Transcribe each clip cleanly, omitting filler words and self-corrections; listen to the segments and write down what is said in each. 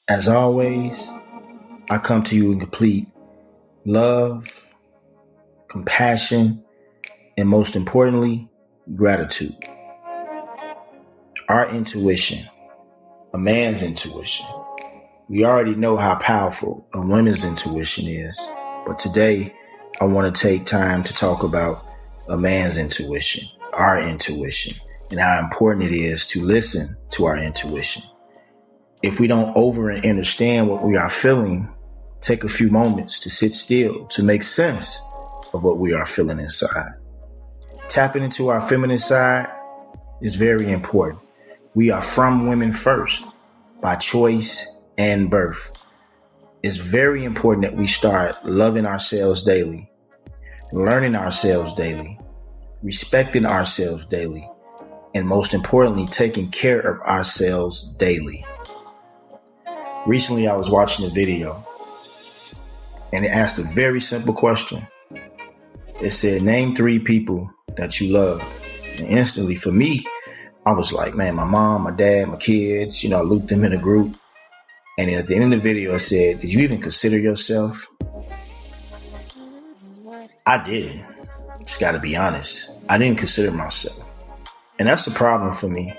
As always, I come to you in complete love, compassion, and most importantly, gratitude. Our intuition, a man's intuition. We already know how powerful a woman's intuition is, but today I want to take time to talk about a man's intuition, our intuition, and how important it is to listen to our intuition. If we don't over and understand what we are feeling, take a few moments to sit still to make sense of what we are feeling inside. Tapping into our feminine side is very important. We are from women first, by choice and birth. It's very important that we start loving ourselves daily, learning ourselves daily, respecting ourselves daily, and most importantly, taking care of ourselves daily. Recently, I was watching a video and it asked a very simple question. It said, name 3 people that you love. And instantly for me, I was like, man, my mom, my dad, my kids, I looped them in a group. And at the end of the video, it said, did you even consider yourself? I didn't. Just got to be honest. I didn't consider myself. And that's a problem for me.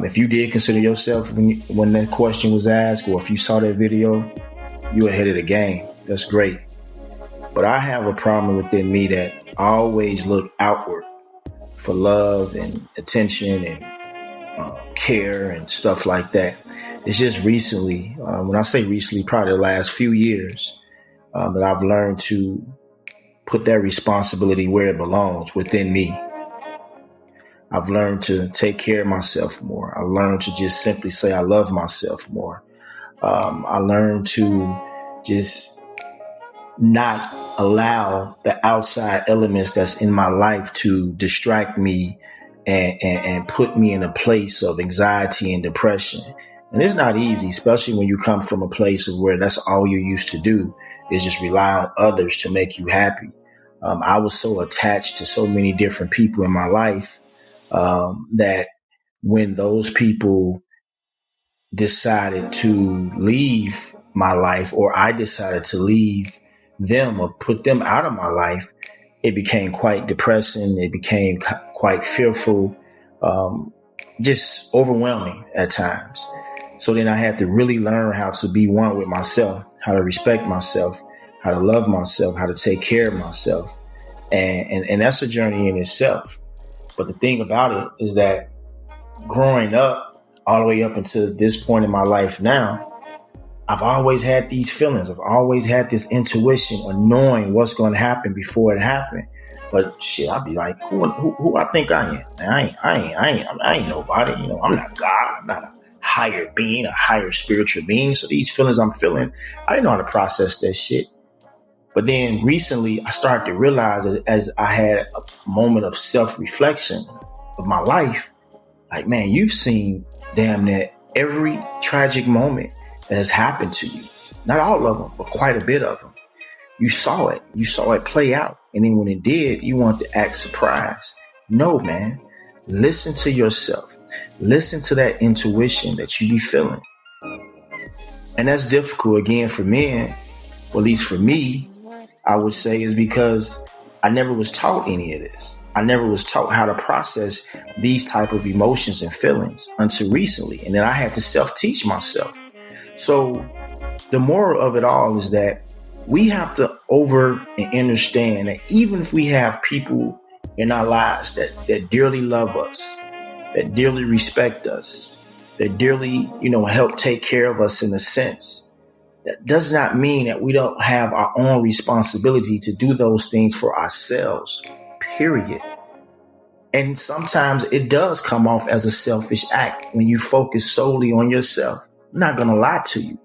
If you did consider yourself when that question was asked, or if you saw that video, you ahead of the game. That's great. But I have a problem within me that I always look outward for love and attention and care and stuff like that. It's just recently, when I say recently, probably the last few years, that I've learned to put that responsibility where it belongs, within me. I've learned to take care of myself more. I learned to just simply say I love myself more. I learned to just not allow the outside elements that's in my life to distract me and put me in a place of anxiety and depression. And it's not easy, especially when you come from a place of where that's all you used to do is just rely on others to make you happy. I was so attached to so many different people in my life that when those people decided to leave my life, or I decided to leave them or put them out of my life, it became quite depressing. It became quite fearful, just overwhelming at times. So then I had to really learn how to be one with myself, how to respect myself, how to love myself, how to take care of myself. And that's a journey in itself. But the thing about it is that growing up, all the way up until this point in my life now, I've always had these feelings. I've always had this intuition of knowing what's going to happen before it happened. But shit, I'd be like, who I think I am? Man, I ain't nobody. I'm not God. I'm not a higher being, a higher spiritual being. So these feelings I'm feeling, I didn't know how to process that shit. But then recently, I started to realize as I had a moment of self-reflection of my life, like, man, you've seen damn near every tragic moment that has happened to you. Not all of them, but quite a bit of them. You saw it. You saw it play out. And then when it did, you want to act surprised. No, man. Listen to yourself. Listen to that intuition that you be feeling. And that's difficult, again, for men, or at least for me, I would say, is because I never was taught any of this. I never was taught how to process these type of emotions and feelings until recently. And then I had to self-teach myself. So the moral of it all is that we have to over and understand that even if we have people in our lives that dearly love us, that dearly respect us, that dearly, help take care of us in a sense, that does not mean that we don't have our own responsibility to do those things for ourselves, period. And sometimes it does come off as a selfish act when you focus solely on yourself. I'm not going to lie to you,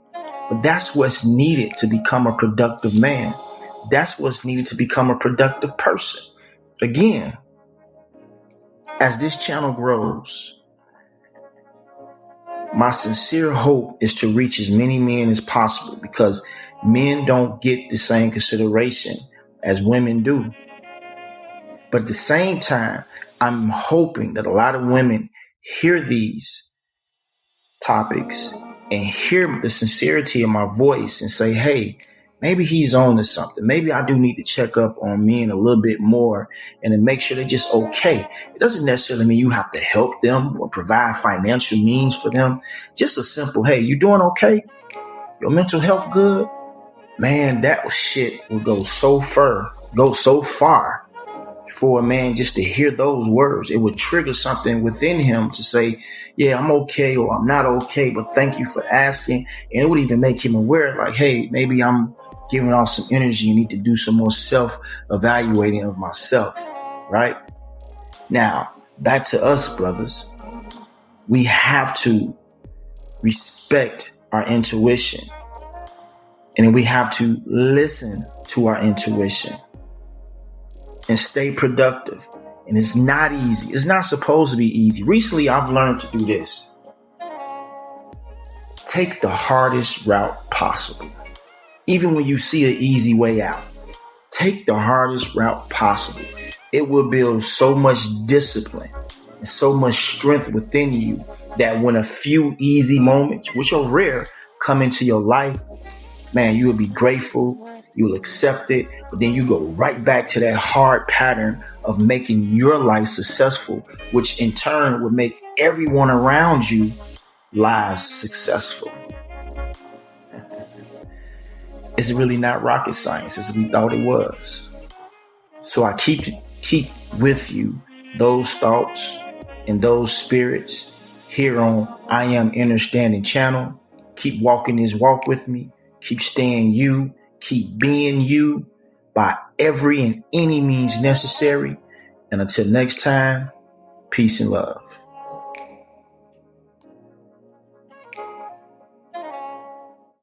but that's what's needed to become a productive man. That's what's needed to become a productive person. Again, as this channel grows, my sincere hope is to reach as many men as possible, because men don't get the same consideration as women do. But at the same time, I'm hoping that a lot of women hear these topics and hear the sincerity of my voice and say, hey, maybe he's on to something. Maybe I do need to check up on men a little bit more and to make sure they're just okay. It doesn't necessarily mean you have to help them or provide financial means for them. Just a simple, hey, you doing okay? Your mental health good? Man, that shit will go so far for a man just to hear those words. It would trigger something within him to say, yeah, I'm okay or I'm not okay, but thank you for asking. And it would even make him aware, like, hey, maybe I'm giving off some energy and need to do some more self-evaluating of myself, right? Now, back to us, brothers. We have to respect our intuition. And then we have to listen to our intuition and stay productive. And it's not easy. It's not supposed to be easy. Recently, I've learned to do this. Take the hardest route possible. Even when you see an easy way out, take the hardest route possible. It will build so much discipline and so much strength within you that when a few easy moments, which are rare, come into your life, man, you will be grateful. You will accept it. But then you go right back to that hard pattern of making your life successful, which in turn would make everyone around you lives successful. It's really not rocket science as we thought it was. So I keep with you those thoughts and those spirits here on I Am Understanding channel. Keep walking this walk with me. Keep staying you. Keep being you by every and any means necessary. And until next time, peace and love.